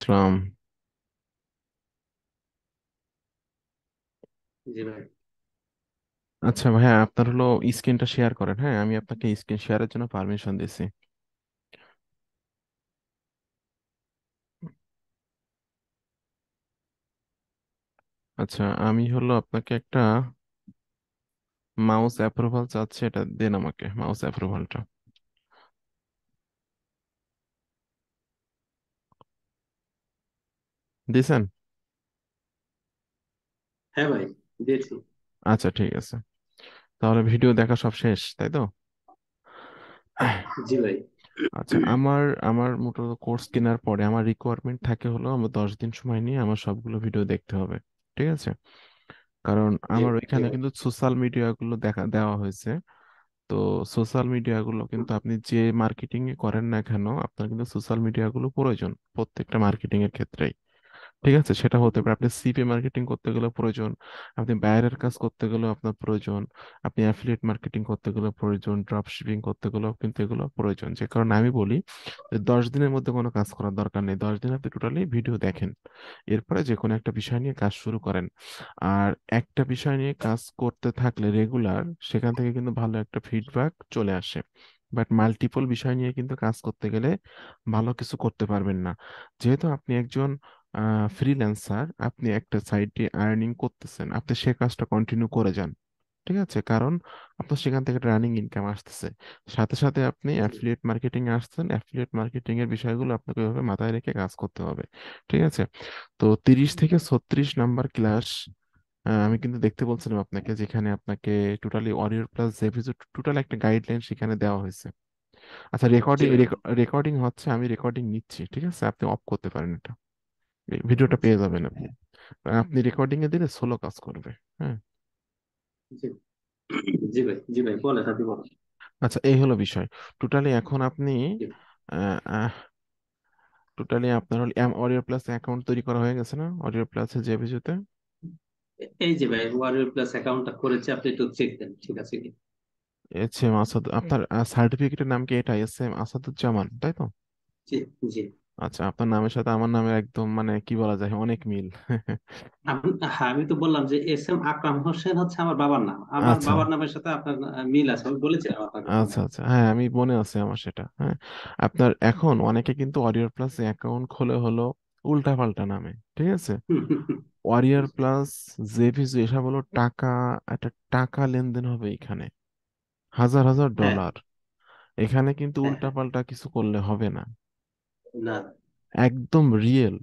সালাম। জি ভাই। আচ্ছা ভাইয়া, আপনার হলো স্ক্রিনটা শেয়ার করেন। হ্যাঁ, আমি আপনাকে স্ক্রিন শেয়ারের জন্য পারমিশন দিছি। আচ্ছা, আমি হলো আপনাকে একটা মাউস অ্যাপ্রুভাল চাচ্ছি, এটা দেন আমাকে মাউস অ্যাপ্রুভালটা। দিছেন? হ্যাঁ ভাই, দিয়েছি। আচ্ছা ঠিক আছে, তাহলে ভিডিও দেখা সব শেষ, তাই তো? জি ভাই। আচ্ছা, আমার আমার মোট কোর্স কেনার পরে আমার রিকোয়ারমেন্ট থাকে হলো আমার 10 দিন সময় নিয়ে আমার সবগুলো ভিডিও দেখতে হবে। ঠিক আছে? কারণ জি আমার জি ওইখানে ভাই। কিন্তু সোশ্যাল মিডিয়া গুলো দেওয়া হয়েছে। তো সোশ্যাল মিডিয়া গুলো হুম, কিন্তু আপনি যে মার্কেটিং এ করেন না কেন, আপনার কিন্তু সোশ্যাল মিডিয়া গুলো প্রয়োজন প্রত্যেকটা মার্কেটিং এর ক্ষেত্রেই। ঠিক আছে? সেটা হুম, হতে পারে আপনি সিপি মার্কেটিং করতে গেলে প্রয়োজন, আপনি বাইরের কাজ করতে গেলেও আপনার প্রয়োজন, আপনি অ্যাফিলিয়েট মার্কেটিং করতে গেলেও প্রয়োজন, ড্রপ শিপিং করতে গেলেও কিন্তু এগুলো প্রয়োজন। যে কারণে আমি বলি যে 10 দিনের মধ্যে কোনো কাজ করার দরকার নেই, 10 দিন আপনি টোটালি ভিডিও দেখেন, এরপরে যে কোনো একটা বিষয় নিয়ে কাজ শুরু করেন। আর একটা বিষয় নিয়ে কাজ করতে থাকলে রেগুলার, সেখান থেকে কিন্তু ভালো একটা ফিডব্যাক চলে আসে। বাট মাল্টিপল বিষয় নিয়ে কিন্তু কাজ করতে গেলে ভালো কিছু করতে পারবেন না। যেহেতু আপনি একজন ফ্রিল্যান্সার, আপনি একটা সাইটে আর্নিং করতেছেন, আপনি সে কাজটা কন্টিনিউ করে যান। ঠিক আছে? কারণ আপনার সেখান থেকে রানিং ইনকাম আসতেছে। সাথে সাথে আপনি জি। অ্যাফিলিয়েট মার্কেটিং এ আসছেন, অ্যাফিলিয়েট মার্কেটিং এর বিষয়গুলো আপনাকে এভাবে মাথায় রেখে কাজ করতে হবে। ঠিক আছে? তো 30 থেকে 36 নাম্বার ক্লাস আমি কিন্তু দেখতে বলছিলাম আপনাকে, যেখানে আপনাকে টোটালি অডিও প্লাস জেভিজো টোটাল একটা গাইডলাইন সেখানে দেওয়া হয়েছে। আচ্ছা, জি রেকর্ডিং ভাই। রেকর্ডিং হচ্ছে, আমি রেকর্ডিং নিচ্ছি। ঠিক আছে? আপনি অফ করতে পারেন এটা, ভিডিওটা আচ্ছা। পেয়ে যাবেন আপনি। আপনি রেকর্ডিং এ দিলে সোলো কাজ করবে। হ্যাঁ। জি। জি ভাই, জি ভাই, বলেন, আপনি বলেন। আচ্ছা, এই হলো বিষয়। টোটালি এখন আপনি জি। টোটালি আপনার অডিও প্লাস অ্যাকাউন্ট তৈরি করা হয়ে গেছে না অডিও প্লাসে জেভিজোতে? এই যে ভাই, ওয়ারিয়র প্লাস অ্যাকাউন্টটা করেছে, আপনি একটু চেক দেন ঠিক আছে কি। এস এম আসাদ, আপনার সার্টিফিকেটের নাম কি এটা? এস এম আসাদুজ্জামান, তাই তো? জি। জি। আচ্ছা, আপনার নামের সাথে আমার নামের একদম মানে কি বলা যায়, অনেক মিল। হ্যাঁ, আমি তো বললাম যে এস এম আকরাম হোসেন হচ্ছে আমার বাবার নাম, আমার আচ্ছা বাবার নামের সাথে আপনার মিল আছে, আমি বলেছিলাম আপনাকে ফোনে। আচ্ছা আচ্ছা, হ্যাঁ আমি মনে আছে আমার সেটা। হ্যাঁ, আপনার এখন অনেকে কিন্তু অরিয়র প্লাস অ্যাকাউন্ট খোলে হলো উল্টা পাল্টা নামে। ঠিক আছে? ওয়ারিয়র প্লাস জেভিজো এসব হলো টাকা, একটা টাকা লেনদেন হবে এখানে, হাজার হাজার হ্যাঁ, ডলার। এখানে কিন্তু হ্যাঁ, উল্টা হ্যাঁ। পাল্টা কিছু করলে হবে না, না। একদম রিয়েল।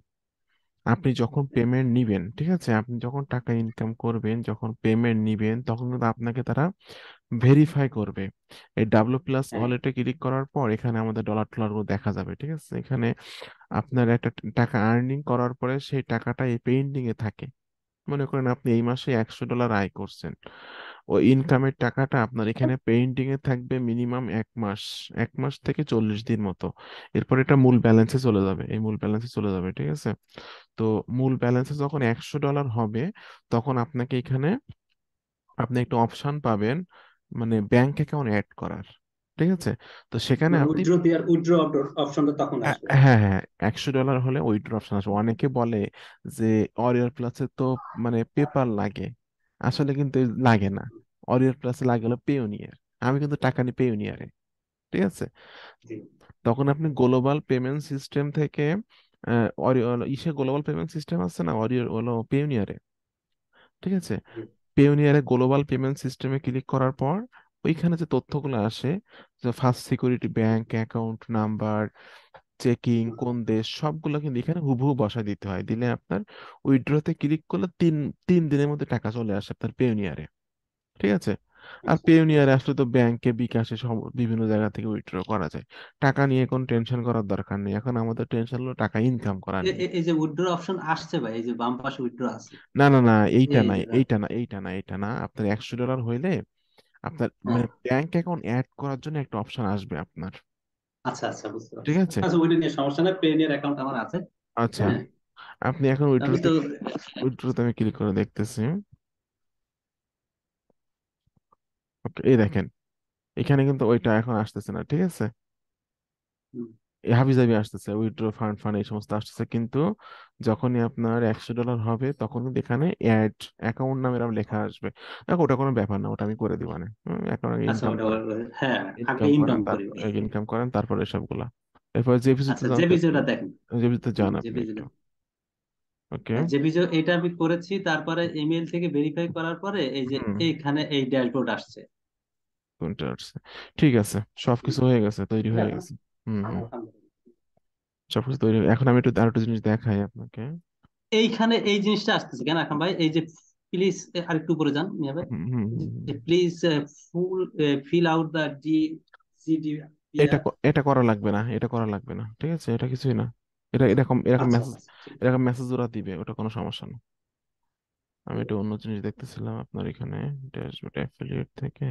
আপনি যখন পেমেন্ট নিবেন, ঠিক আছে, আপনি যখন টাকা ইনকাম করবেন, যখন পেমেন্ট নিবেন, তখন কিন্তু আপনাকে তারা ভেরিফাই করবে। এই ডাব্লিউ প্লাস হ্যাঁ। ওয়ালেটে ক্লিক করার পর এখানে আমাদের ডলার টলার গুলো দেখা যাবে। ঠিক আছে? এখানে আপনার একটা টাকা আর্নিং করার পরে সেই টাকাটা এই পেন্ডিং এ থাকে। মনে করেন আপনি এই মাসে $100 আয় করছেন, ওই ইনকামের টাকাটা আপনার এখানে পেন্ডিং এ থাকবে মিনিমাম 1 মাস, 1 মাস থেকে 40 দিন মতো। এরপর এটা মূল ব্যালেন্সে চলে যাবে, এই মূল ব্যালেন্সে চলে যাবে। ঠিক আছে? তো মূল ব্যালেন্সে যখন $100 হবে, তখন আপনাকে এখানে আপনি একটা অপশন পাবেন, মানে ব্যাংক অ্যাকাউন্ট অ্যাড করার। ঠিক আছে? তো সেখানে মানে আপনি উইথড্র অপশনটা তখন আসবে। হ্যাঁ হ্যাঁ, $100 হলে উইথড্র অপশন আসবে। অনেকে বলে যে অরিয়র প্লাসে তো মানে পেপার লাগে, আসলে কিন্তু লাগে না। অরিয়র প্লাসে লাগে হলো পেওনিয়ার। আমি কিন্তু টাকা নিই পেওনিয়ারে। ঠিক আছে? জি। তখন আপনি গ্লোবাল পেমেন্ট সিস্টেম থেকে ইসে গ্লোবাল পেমেন্ট সিস্টেম আছে না অরিয়র হলো পেওনিয়ারে। ঠিক আছে? জি। পেওনিয়ারে গ্লোবাল পেমেন্ট সিস্টেমে ক্লিক করার পর ওইখানে যে তথ্যগুলো আসে, যে first security bank account number, checking হুম, কোন দেশ, সবগুলো কিন্তু এখানে হুবহু বসা দিতে হয়। দিলে আপনার উইথড্রতে ক্লিক করলে তিন তিন দিনের মধ্যে টাকা চলে আসে আপনার পেওনিয়ারে। ঠিক আছে? আর আচ্ছা। পেওনিয়ারে আসলে তো ব্যাংকে বিকাশে সব বিভিন্ন জায়গা থেকে উইথড্র করা যায়। টাকা নিয়ে কোনো টেনশন করার দরকার নেই, এখন আমাদের টেনশন হলো টাকা ইনকাম করা নিয়ে। এই যে উইথড্র অপশন আসছে ভাই, এই যে বাম পাশে উইথড্র আছে। না না না, এইটা এই নাই, যে এইটা না, এইটা না, এইটা না। আপনার $100 হইলে আপনার হ্যাঁ। মানে ব্যাংক অ্যাকাউন্ট অ্যাড করার জন্য একটা অপশন আসবে আপনার। আচ্ছা আচ্ছা, বুঝতে ঠিক পারছি। আছে? আচ্ছা, ওইটা নিয়ে সমস্যা নেই, পেনিয়ার অ্যাকাউন্ট আমার আছে। আচ্ছা, হ্যাঁ। আপনি এখন আমি উইথড্রতে, তো। উইথড্রতে আমি ক্লিক করে দেখতেছি। ওকে, এই দেখেন, এখানে কিন্তু ওইটা এখন আসতেছে না। ঠিক আছে? হুম, হাবিজাবি আসতেছে, উইথড্র ফান্ড ফান্ড এই সমস্ত আসতেছে, কিন্তু যখনই আপনার $100 হবে তখন কিন্তু এখানে অ্যাড অ্যাকাউন্ট নামের আমার লেখা আসবে। দেখো ওটা কোনো ব্যাপার না, ওটা আমি করে দিব, মানে অ্যাকাউন্ট আচ্ছা, ইনকাম ওটা করেন, হ্যাঁ, আগে ইনকাম করেন ইনকাম করি। তারপর ইনকাম করেন তারপর এসবগুলা। এরপর যে ভিজিতে আচ্ছা, যান যে তো একটু, ভিডিওটা দেখেন। যে ভিজিতে যান যে আপনি একটু। ভিডিওটা, ওকে। হ্যাঁ, যে ভিডিও এটা আমি করেছি, তারপরে ইমেল থেকে ভেরিফাই করার পরে এই যে হুম। এইখানে এই ড্যাশবোর্ড আসছে। কোনটা আসছে? ঠিক আছে, সবকিছু হয়ে গেছে, তৈরি ঠিক হয়ে আছে না? গেছে। হুম হুম। আলহামদুলিল্লাহ। সবকিছু তৈরি এখন আমি একটু আরেকটা জিনিস দেখাই আপনাকে। এইখানে এই জিনিসটা আসতেছে কেন এখন ভাই? এই যে প্লিজ, আরেকটু উপরে যান মিয়া ভাই। হুম হুম হুম হুম। Please full fill out the GD. এটা করা লাগবে না, এটা করা লাগবে না, ঠিক আছে, এটা কিছুই না। এটা এরকম এরকম আচ্ছা মেসেজ, আচ্ছা, ঠিক আছে। এরকম মেসেজ ওরা দিবে, ওটা কোনো সমস্যা না। আমি একটু অন্য জিনিস দেখতেছিলাম আপনার এখানে, ড্যাশবোর্ড অ্যাফিলিয়েট থেকে,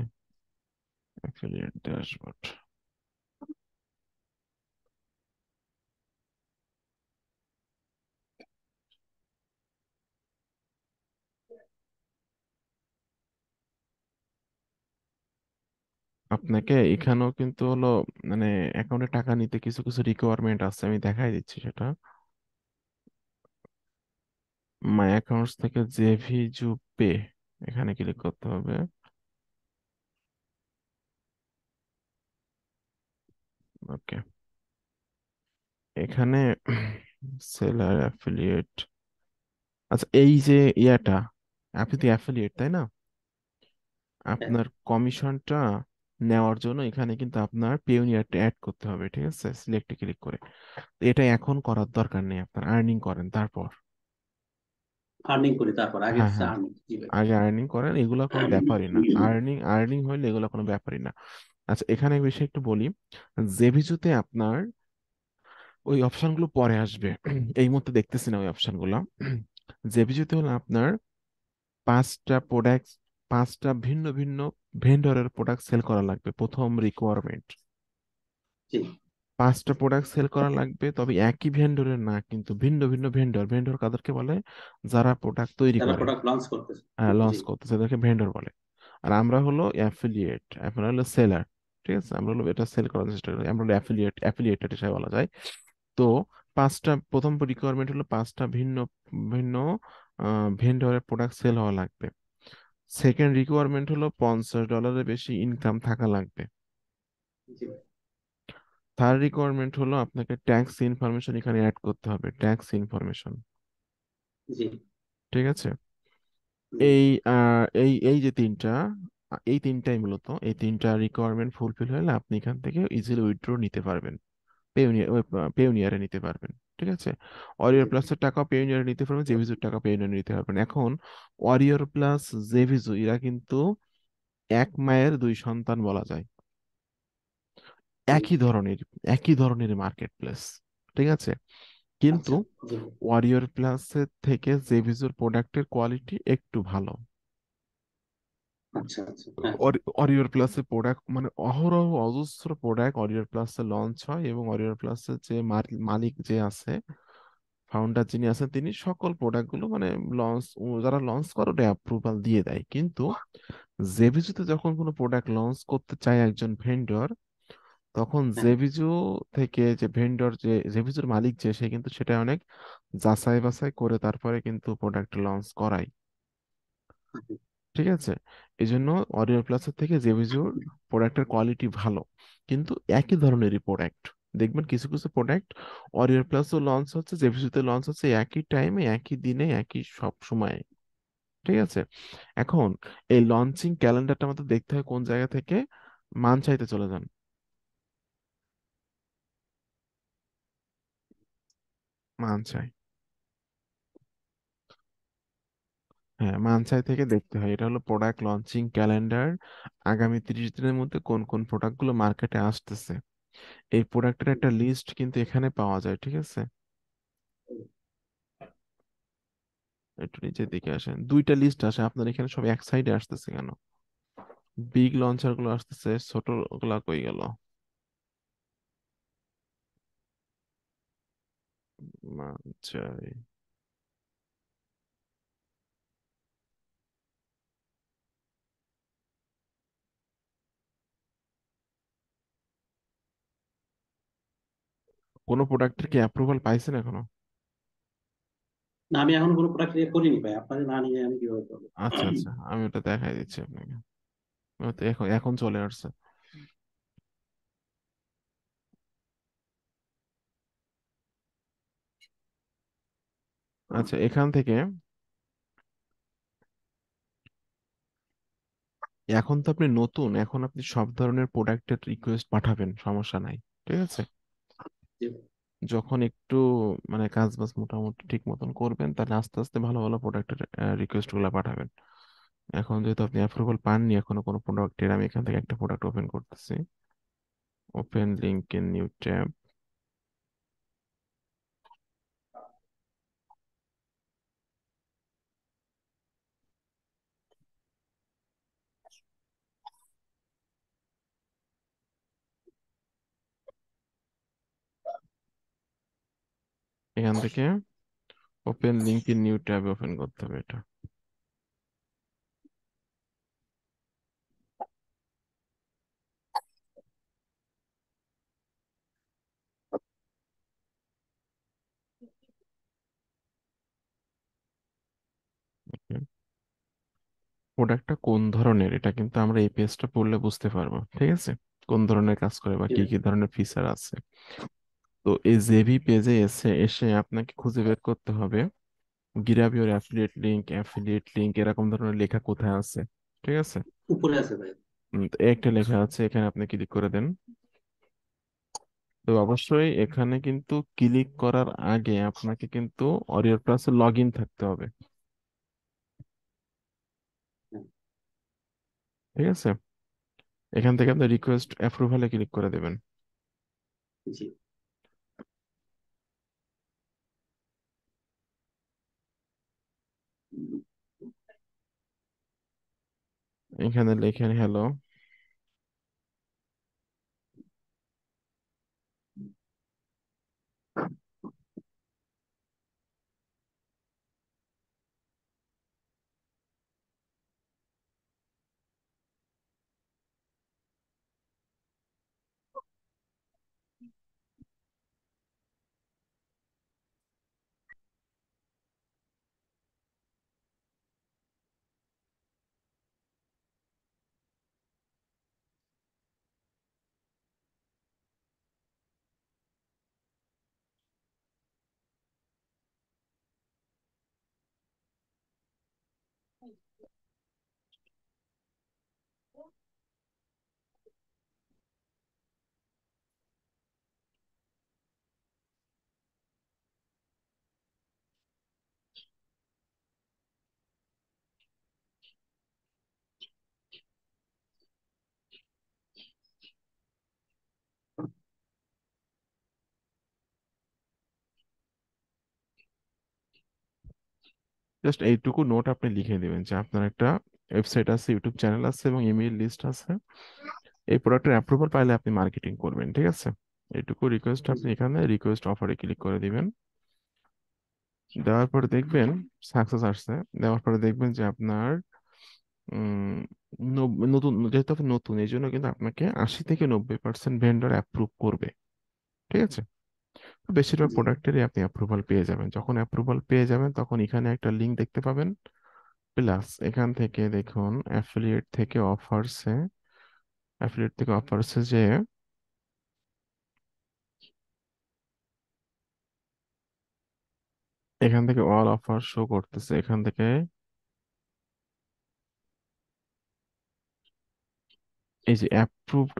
অ্যাফিলিয়েট ড্যাশবোর্ড। আপনাকে এখানেও কিন্তু হলো, মানে অ্যাকাউন্টে টাকা নিতে কিছু কিছু রিকোয়ারমেন্ট আছে, আমি দেখাই দিচ্ছি সেটা। মাই অ্যাকাউন্টস থেকে জেভিজু পে, এখানে ক্লিক করতে হবে। ওকে, এখানে সেলার অ্যাফিলিয়েট, আচ্ছা এই যে ইয়াটা, আপনি তো অ্যাফিলিয়েট তাই না? হ্যাঁ, আপনার কমিশনটা নেওয়ার জন্য এখানে কিন্তু আপনার পেওনিয়ারটা অ্যাড করতে হবে, ঠিক আছে, সিলেক্টে ক্লিক করে। তো এটা এখন করার দরকার নেই, আপনার আর্নিং করেন তারপর। আর্নিং করি তারপর, আগে হ্যাঁ হচ্ছে হ্যাঁ, আর্নিং। জি ভাই। আগে আর্নিং করেন, এগুলো কোনো ব্যাপারই না, আর্নিং আর্নিং হইলে এগুলো কোনো ব্যাপারই না। আচ্ছা এখানে এক বিষয় একটু বলি, জেভিজুতে আপনার ওই অপশনগুলো পরে আসবে, এই মুহূর্তে দেখতেছি না ওই অপশনগুলো। জেভিজুতে হলো আপনার পাঁচটা প্রোডাক্ট, পাঁচটা ভিন্ন ভিন্ন ভেন্ডরের প্রোডাক্ট সেল করা লাগবে, প্রথম রিকোয়ারমেন্ট। জি, পাঁচটা প্রোডাক্ট সেল করা লাগবে, তবে একই ভেন্ডরের না, কিন্তু ভিন্ন ভিন্ন ভেন্ডর। ভেন্ডর কাদেরকে বলে? যারা প্রোডাক্ট তৈরি যারা করে, প্রোডাক্ট লঞ্চ করতেছে। লঞ্চ জি করতেছে, তাদেরকে ভেন্ডর বলে। আর আমরা হলো অ্যাফিলিয়েট, আপনারা হলো সেলার, ঠিক আছে, আমরা হলো এটা সেল করার চেষ্টা করি, আমরা হলো অ্যাফিলিয়েট, অ্যাফিলিয়েটেড হিসেবে বলা যায়। তো পাঁচটা, প্রথম রিকোয়ারমেন্ট হলো পাঁচটা ভিন্ন ভিন্ন ভেন্ডরের প্রোডাক্ট সেল হওয়া লাগবে। সেকেন্ড রিকোয়ারমেন্ট হলো $50 বেশি ইনকাম থাকা লাগবে। জি ভাই। থার্ড রিকোয়ারমেন্ট হলো আপনাকে ট্যাক্স ইনফরমেশন এখানে অ্যাড করতে হবে, ট্যাক্স ইনফরমেশন, জি ঠিক আছে। জি এই এই এই যে তিনটা, এই তিনটাই মূলত, এই তিনটা রিকোয়ারমেন্ট ফুলফিল হলে আপনি এখান থেকে ইজিলি উইথড্র নিতে পারবেন, পেউনিয়ার, পেউনিয়ারে নিতে পারবেন, ঠিক আছে। জি ওয়ারিয়র প্লাসের টাকা পেউনিয়ারে নিতে পারবেন, জেভিজুর টাকা পেউনিয়ারে নিতে পারবেন। এখন ওয়ারিয়র প্লাস জেভিজু এরা কিন্তু এক মায়ের দুই সন্তান বলা যায়, জি। একই ধরনের, একই ধরনের মার্কেট প্লেস, ঠিক আছে। কিন্তু আচ্ছা, জি ভাই। ওয়ারিয়র প্লাসের থেকে জেভিজুর প্রোডাক্টের কোয়ালিটি একটু ভালো। আচ্ছা আচ্ছা, হ্যাঁ। অরিয়র প্লাসের প্রোডাক্ট মানে অহরহ অজস্র প্রোডাক্ট অরিয়র প্লাসে লঞ্চ হয়, এবং অরিয়র প্লাসের যে মালিক যে আছে, ফাউন্ডার যিনি আছেন, তিনি সকল প্রোডাক্টগুলো মানে লঞ্চ, যারা লঞ্চ করে ওটা অ্যাপ্রুভাল দিয়ে দেয়। কিন্তু জেভিজুতে যখন কোনো প্রোডাক্ট লঞ্চ করতে চায় একজন ভেন্ডর, তখন হ্যাঁ, জেভিজু থেকে যে ভেন্ডর, যে জেভিজুর মালিক যে, সে কিন্তু সেটা অনেক যাচাই বাছাই করে তারপরে কিন্তু প্রোডাক্ট লঞ্চ করায়, ঠিক আছে। এই জন্য অরিও প্লাসের থেকে জেভিজুর প্রোডাক্টের কোয়ালিটি ভালো, কিন্তু একই ধরনেরই প্রোডাক্ট। দেখবেন কিছু কিছু প্রোডাক্ট অরিও প্লাসও লঞ্চ হচ্ছে, জেভিজুতে লঞ্চ হচ্ছে একই টাইমে, একই দিনে, একই সব সময়, ঠিক আছে। এখন এই লঞ্চিং ক্যালেন্ডারটা আমাদের দেখতে হয় কোন জায়গা থেকে? মানচাইতে চলে যান, মানচাই, হ্যাঁ মানচাই থেকে দেখতে হয়। এটা হলো প্রোডাক্ট লঞ্চিং ক্যালেন্ডার, আগামী 30 দিনের মধ্যে কোন কোন প্রোডাক্টগুলো মার্কেটে আসতেছে, এই প্রোডাক্টের একটা লিস্ট কিন্তু এখানে পাওয়া যায়, ঠিক আছে। একটু নিচের দিকে আসেন, দুইটা লিস্ট আসে আপনার এখানে, সব এক সাইডে আসতেছে কেন? বিগ লঞ্চার গুলো আসতেছে, ছোট গুলা কই গেল? মানচাই, কোনো প্রোডাক্টের কি অ্যাপ্রুভাল পাইছেন এখনো? না, আমি এখন কোনো প্রোডাক্ট করিনি ভাই, আপনাদের না নিয়ে আমি কিভাবে করবো? আচ্ছা আচ্ছা, আমি ওটা দেখাই দিচ্ছি আপনাকে। ও তো এখন এখন চলে আসছে। আচ্ছা, এখান থেকে এখন তো আপনি নতুন, এখন আপনি সব ধরনের প্রোডাক্টের রিকোয়েস্ট পাঠাবেন, সমস্যা নাই। ঠিক আছে। জি ভাই। যখন একটু মানে কাজ বাজ মোটামুটি ঠিক মতন করবেন, তাহলে আস্তে আস্তে ভালো ভালো প্রোডাক্টের রিকোয়েস্ট গুলা পাঠাবেন। এখন যেহেতু আপনি অ্যাপ্রুভাল পাননি এখনো কোনো প্রোডাক্টের, আমি এখান থেকে একটা প্রোডাক্ট ওপেন করতেছি। Open link in new tab. এখান থেকে open link in new tab open করতে হবে এটা। প্রোডাক্টটা কোন ধরনের এটা কিন্তু আমরা এই পেজটা পড়লে বুঝতে পারবো। ঠিক আছে, কোন ধরনের কাজ করে বা জি কি ভাই। কি ধরনের ফিচার আছে। তো এই জেভি পেজে এসে এসে আপনাকে খুঁজে বের করতে হবে grab your affiliate link, affiliate link এরকম ধরনের লেখা কোথায় আছে। ঠিক আছে। উপরে আছে ভাই। তো একটা লেখা আছে, এখানে আপনি ক্লিক করে দেন। তো অবশ্যই এখানে কিন্তু ক্লিক করার আগে আপনাকে কিন্তু অরিয়র প্লাসে লগ ইন থাকতে হবে। হ্যাঁ, ঠিক আছে। এখান থেকে আপনি রিকোয়েস্ট অ্যাপ্রুভালে ক্লিক করে দেবেন। জি। এখানে লেখেন হ্যালো। জাস্ট এইটুকু নোট আপনি লিখে দিবেন যে আপনার একটা ওয়েবসাইট আছে, ইউটিউব চ্যানেল আছে এবং ইমেইল লিস্ট আছে। এই প্রোডাক্টের অ্যাপ্রুভাল পাইলে আপনি মার্কেটিং করবেন। ঠিক আছে। এইটুকু রিকোয়েস্ট আপনি জি। এখানে রিকোয়েস্ট অফারে ক্লিক করে দিবেন। দেওয়ার পরে দেখবেন সাকসেস আসছে। দেওয়ার পরে দেখবেন যে আপনার উম নতুন, যেহেতু আপনি নতুন এই জন্য কিন্তু আপনাকে 80 থেকে 90% ভেন্ডর অ্যাপ্রুভ করবে। ঠিক আছে। তো বেশিরভাগ জি। প্রোডাক্টেরই আপনি অ্যাপ্রুভাল পেয়ে যাবেন। যখন অ্যাপ্রুভাল পেয়ে যাবেন তখন এখানে একটা লিঙ্ক দেখতে পাবেন, প্লাস এখান থেকে দেখুন অ্যাফিলিয়েট থেকে অফার্সে যে এখান থেকে অল অফার শো করতেছে। এখান থেকে এই যে অ্যাপ্রুভড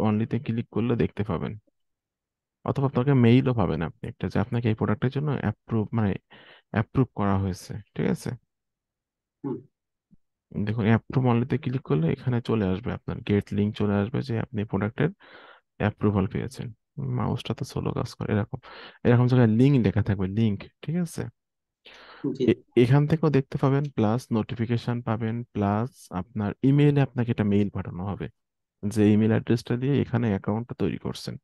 অনলিতে ক্লিক করলে দেখতে পাবেন, অথবা আপনাকে মেইলও পাবেন আপনি একটা, যে আপনাকে এই প্রোডাক্টের জন্য অ্যাপ্রুভ করা হয়েছে। ঠিক আছে। হুম। দেখুন অ্যাপ্রুভ অনলিতে ক্লিক করলে এখানে চলে আসবে, আপনার গেট লিংক চলে আসবে যে আপনি প্রোডাক্টের অ্যাপ্রুভাল পেয়েছেন। মাউসটা তো স্লো কাজ করে, এরকম এরকম জায়গায় লিঙ্ক লেখা থাকবে, লিঙ্ক। ঠিক আছে। জি। এখান থেকেও দেখতে পাবেন, প্লাস নোটিফিকেশন পাবেন, প্লাস আপনার ইমেইলে আপনাকে একটা মেইল পাঠানো হবে যে ইমেল অ্যাড্রেসটা দিয়ে এখানে অ্যাকাউন্টটা তৈরি করছেন।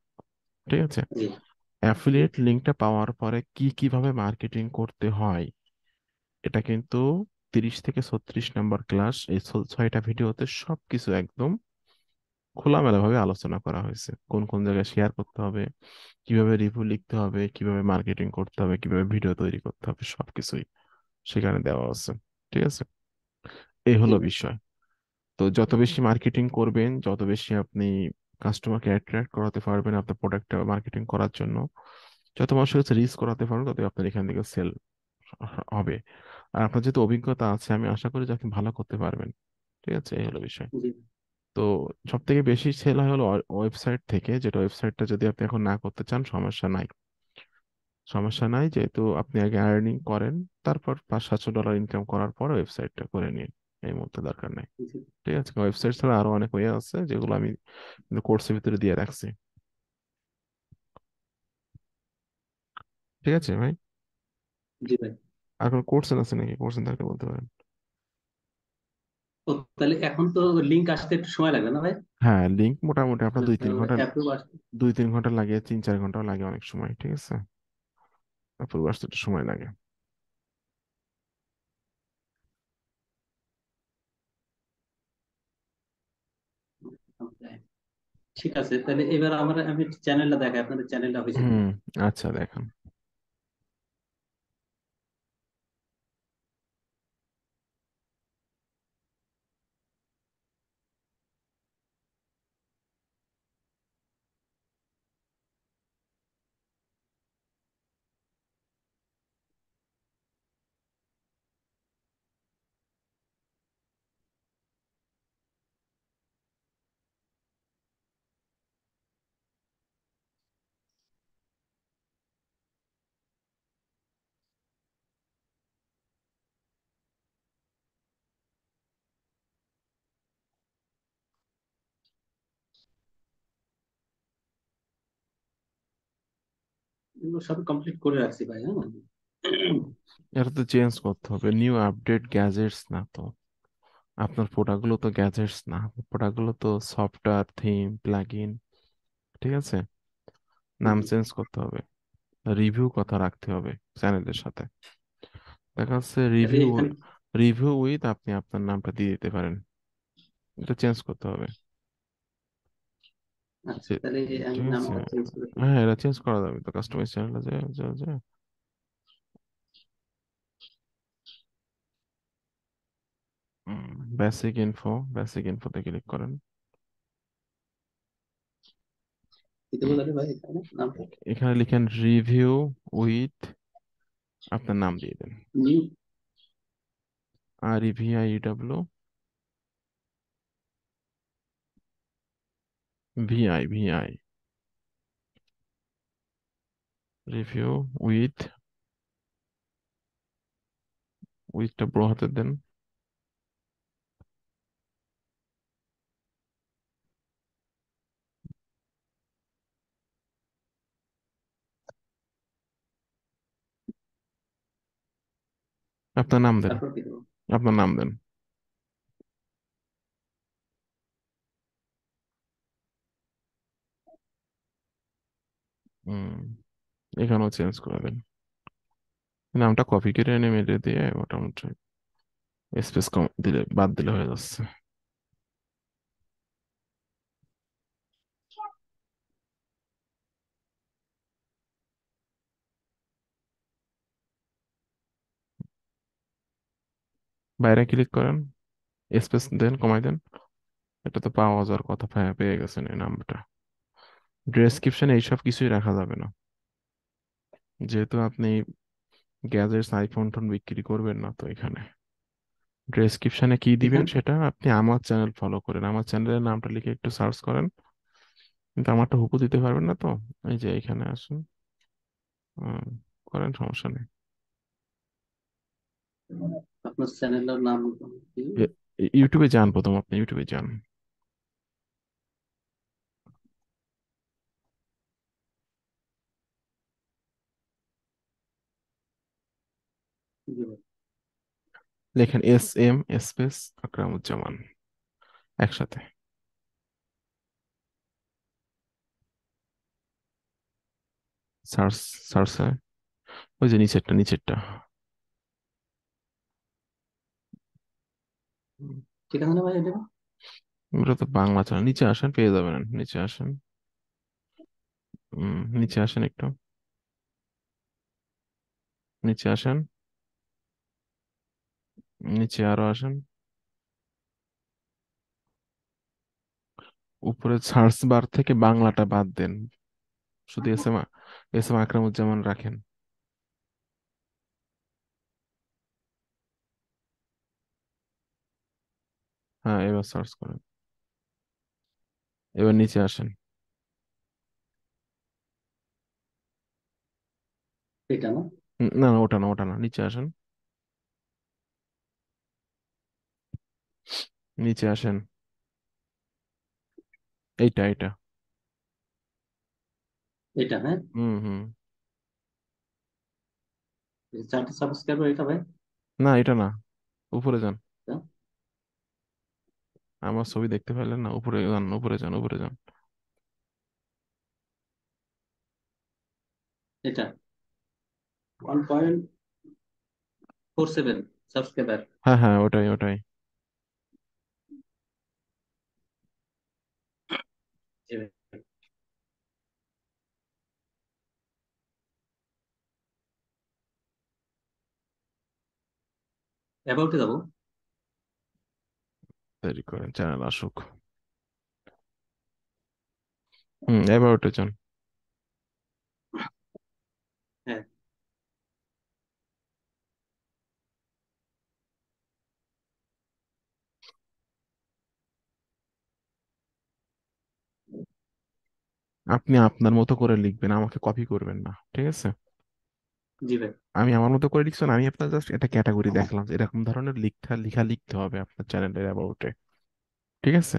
ঠিক আছে। জি। অ্যাফিলিয়েট লিঙ্কটা পাওয়ার পরে কি কিভাবে মার্কেটিং করতে হয় এটা কিন্তু 30 থেকে 36 নম্বর ক্লাস, এই 6টা ভিডিওতে সবকিছু একদম খোলামেলা ভাবে আলোচনা করা হয়েছে কোন কোন জায়গায় শেয়ার করতে হবে, কিভাবে রিভিউ লিখতে হবে, কিভাবে মার্কেটিং করতে হবে, কিভাবে ভিডিও তৈরি করতে হবে, সবকিছুই সেখানে দেওয়া আছে। ঠিক আছে, এই জি হলো ভাই। বিষয়। তো যত বেশি মার্কেটিং করবেন, যত বেশি আপনি কাস্টমারকে অ্যাট্রাক্ট করাতে পারবেন আপনার প্রোডাক্টটা মার্কেটিং করার জন্য, যত মানুষের কাছে রিচ করাতে পারবেন, ততই আপনার এখান থেকে সেল হবে। আর আপনার যেহেতু অভিজ্ঞতা আছে, আমি আশা করি যে আপনি ভালো করতে পারবেন। ঠিক আছে, এই হলো বিষয়। জি তো সব থেকে বেশি সেল হয় হলো ওয়েবসাইট থেকে, যেটা ওয়েবসাইটটা যদি আপনি এখন না করতে চান, সমস্যা নাই। সমস্যা নাই, যেহেতু আপনি আগে আর্নিং করেন, তারপর $500-700 ইনকাম করার পর ওয়েবসাইটটা করে নিন। এই মুহূর্তে দরকার নেই। জি। ঠিক আছে, ওয়েবসাইট ছাড়া আরো অনেক ওয়ে আছে, যেগুলো আমি কোর্সের ভিতরে দিয়ে রাখছি। ঠিক আছে ভাই। জি ভাই। আর কোনো কোর্সেন আছে নাকি? কোর্সেন থাকলে বলতে পারেন। ও তাহলে এখন তো লিঙ্ক আসতে একটু সময় লাগবে না ভাই? হ্যাঁ, লিঙ্ক মোটামুটি আপনার দুই মানে তিন ঘন্টা অ্যাপ্রুভ আসতে। 2-3 ঘন্টা লাগে, 3-4 ঘন্টাও লাগে অনেক সময়। ঠিক আছে, তারপর আসতে একটু সময় লাগে। ঠিক আছে, তাহলে এবার আমি চ্যানেলটা দেখাই, আপনাদের চ্যানেলটা অফিসে হুম, দিই। আচ্ছা দেখান। এগুলো সব কমপ্লিট করে রাখছি ভাই, হ্যাঁ। এটা তো চেঞ্জ করতে হবে, নিউ আপডেট গ্যাজেটস না তো। আপনার প্রোডাক্টগুলো তো গ্যাজেটস না, প্রোডাক্টগুলো তো সফটওয়্যার, থিম, প্লাগইন। ঠিক আছে, নাম জি। চেঞ্জ করতে হবে, রিভিউ কথা রাখতে হবে চ্যানেলের সাথে। দেখা যাচ্ছে তাহলে রিভিউ, এখানে রিভিউ উইথ আপনি আপনার নামটা দিয়ে দিতে পারেন। এটা চেঞ্জ করতে হবে। আচ্ছা, যে- তাহলে আমি ঠিক আছে, নামটা চেঞ্জ করে দিই। হ্যাঁ এটা চেঞ্জ করা যাবে তো, কাস্টমাইজ চ্যানেলে যে যে যে বেসিক ইনফো, বেসিক ইনফোতে ক্লিক করেন। দিতে বলে ভাই এখানে নামটা। এখানে লিখেন রিভিউ উইথ, আপনার নাম দিয়ে দেন। New. REVIEW, VI, review with, উইথটা বড় হাতে দেন। আপনার নাম দেন, তারপর কি দেবো? আপনার নাম দেন। হুম, এখানেও চেঞ্জ করে দেন। নামটা কপি করে এনে মেরে দিয়ে মোটামুটি স্পেস কম দিলে, বাদ দিলে হয়ে যাচ্ছে। বাইরে ক্লিক করেন, স্পেস দেন, কমাই দেন। এটা তো পাওয়া যাওয়ার কথা, পেয়ে গেছেন এই নামটা। ডেসক্রিপশনে এইসব কিছুই রাখা যাবে না, যেহেতু আপনি গ্যাজেটস, আইফোন টোন বিক্রি করবেন না তো। এখানে ডেসক্রিপশনে কি দিবেন এখানে সেটা আপনি আমার চ্যানেল ফলো করেন, আমার চ্যানেলের নামটা লিখে একটু সার্চ করেন। কিন্তু আমারটা হুবু দিতে পারবেন না তো। এই যে এখানে আসুন, হুম, করেন, সমস্যা নেই। আপনার চ্যানেলের নাম কি? ইউটিউবে যান, প্রথম আপনি ইউটিউবে যান। জি ভাই। লেখেন SM স্পেস আকরামুজ্জামান, একসাথে সার্চ, সার্চে ওই যে নিচেরটা, নিচেরটা। ঠিক আছে না ভাই এটা? এটা তো বাংলা চ্যানেল। নিচে আসেন, পেয়ে যাবেন, নিচে আসেন। নিচে আসেন একটু, নিচে আসেন, নিচে আরো আসেন। উপরে সার্চ বার থেকে বাংলাটা বাদ দেন, শুধু এস এম আকরামুজ্জামান রাখেন। হ্যাঁ, এবার সার্চ করেন, এবার নিচে আসেন। এটা না? না না, ওটা না, ওটা না, নিচে আসেন, নিচে আসেন। এইটা, এইটা। এটা, হ্যাঁ। হুম হুম। এই 4টা সাবস্ক্রাইবার এটা ভাই? না, এটা না, উপরে যান। এটা? আমার ছবি দেখতে পেলেন না? উপরে যান, উপরে যান, উপরে যান। এটা 1.47 সাবস্ক্রাইবার। হ্যাঁ হ্যাঁ, ওটাই ওটাই। অ্যাবাউটে যাবো। দেরি করেন, চ্যানেল আসুক। এবার ওটা যান। হ্যাঁ। আপনি আপনার মতো করে লিখবেন, আমাকে কপি করবেন না, ঠিক আছে? জি ভাই। আমি আমার মতো করে লিখছেন, আমি আপনার জাস্ট এটা ক্যাটাগরি দেখলাম যে এরকম ধরনের লেখা লিখতে হবে আপনার চ্যানেলের অ্যাবাউটে, ঠিক আছে?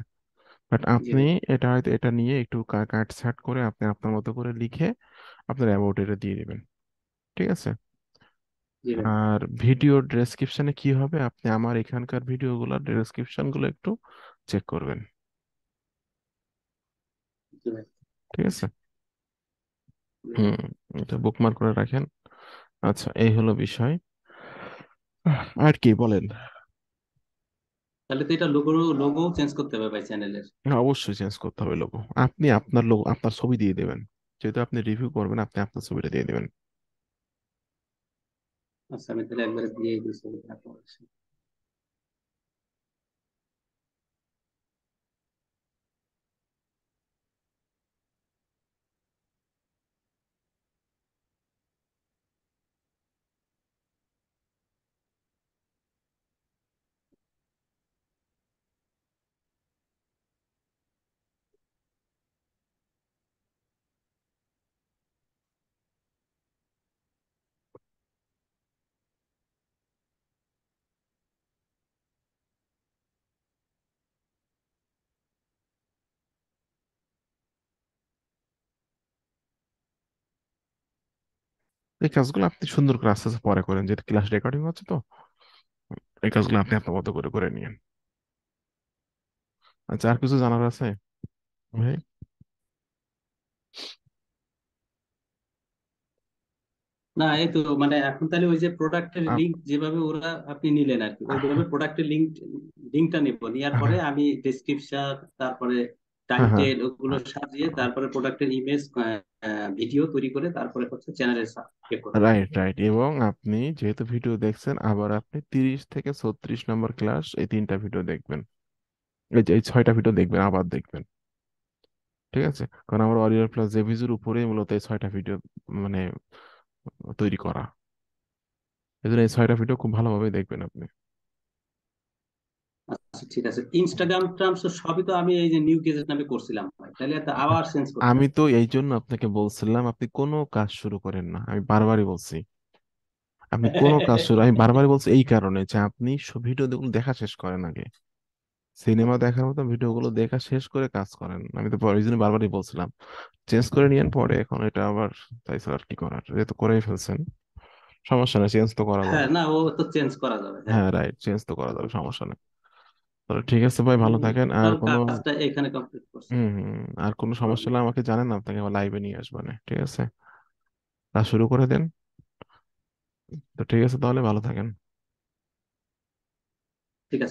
বাট জি আপনি ভাই। এটা হয়তো এটা নিয়ে একটু কাট ছাট করে আপনি আপনার মতো করে লিখে আপনার অ্যাবাউট এটা দিয়ে দিবেন, ঠিক আছে? জি ভাই। আর ভিডিও ডেসক্রিপশনে কি হবে, আপনি আমার এখানকার ভিডিওগুলোর ডেসক্রিপশন গুলো একটু চেক করবেন, জি ভাই। ঠিক আছে? জি ভাই। হুম, এটা বুকমার্ক করে রাখেন। আচ্ছা, এই হলো বিষয়। আর কি বলেন? তাহলে তো এটা লোগো লোগো চেঞ্জ করতে হবে ভাই চ্যানেলের। না, অবশ্যই চেঞ্জ করতে হবে লোগো। আপনি আপনার লোগো, আপনার ছবি দিয়ে দেবেন, যেহেতু আপনি রিভিউ করবেন, আপনি আপনার ছবিটা দিয়ে দেবেন। আচ্ছা, আমি তাহলে একবারে দিয়ে দিচ্ছি। এই কাজগুলো আপনি সুন্দর করে আস্তে আস্তে পরে করেন, যেটা ক্লাস রেকর্ডিং হচ্ছে তো। এই কাজগুলো আপনি আপনার মতো করে করে নিন। আচ্ছা, আর কিছু জানার আছে ভাই? না, এই তো মানে এখন তাহলে ওই যে প্রোডাক্টের আপ- লিংক যেভাবে ওরা আপনি নিলেন আর কি, ওইভাবে প্রোডাক্টের লিংকটা নিব, নেওয়ার পরে হ্যাঁ আমি ডেসক্রিপশন, তারপরে হ্যাঁ হ্যাঁ, টাইটেল ওগুলো সাজিয়ে তারপরে প্রোডাক্টের ইমেজ, ভিডিও তৈরি করে তারপরে হচ্ছে চ্যানেলে করবো। Right right. এবং আপনি যেহেতু ভিডিও দেখছেন, আবার আপনি 30 থেকে 36 নম্বর ক্লাস, এই 3টা ভিডিও দেখবেন। এই 6টা ভিডিও দেখবেন, আবার দেখবেন, ঠিক আছে? কারণ আমার ওয়ারিয়র প্লাস জেভিজুর উপরেই মূলত এই 6টা ভিডিও মানে তৈরি করা। এই জন্য এই 6টা ভিডিও খুব ভালোভাবে দেখবেন আপনি। আচ্ছা ঠিক আছে। ইনস্টাগ্রাম ট্রামস সবই তো আমি এই যে নিউ গেজেট নামে করছিলাম ভাই, তাহলে তো আবার চেঞ্জ করতে আমি হবে। তো এই জন্য আপনাকে বলছিলাম আপনি কোনো কাজ শুরু করেন না, আমি বারবারই বলছি। আপনি কোনো কাজ শুরু, আমি বারবারই বলছি এই কারণে যে আপনি ভিডিওগুলো দেখা শেষ করেন আগে। সিনেমা দেখার মতো ভিডিওগুলো দেখা শেষ করে কাজ করেন, আমি তো ওই জন্য বারবারই বলছিলাম। চেঞ্জ করে নিয়েন পরে, এখন এটা আবার তাইছে আর কি করার, যেহেতু করেই ফেলছেন, সমস্যা নেই, চেঞ্জ তো করা হ্যাঁ, যাবে। না ও তো চেঞ্জ করা যাবে, হ্যাঁ। হ্যাঁ রাইট, চেঞ্জ তো করা যাবে, সমস্যা নেই। তাহলে ঠিক আছে ভাই, ভালো থাকেন। আর টোটাল কোনো কাজটা এখানে কমপ্লিট করছি। আর কোনো সমস্যা হলে আমাকে জানেন, আপনাকে আবার লাইভে নিয়ে আসবেন, ঠিক আছে? তা শুরু করে দেন। তো ঠিক আছে, তাহলে ভালো থাকেন।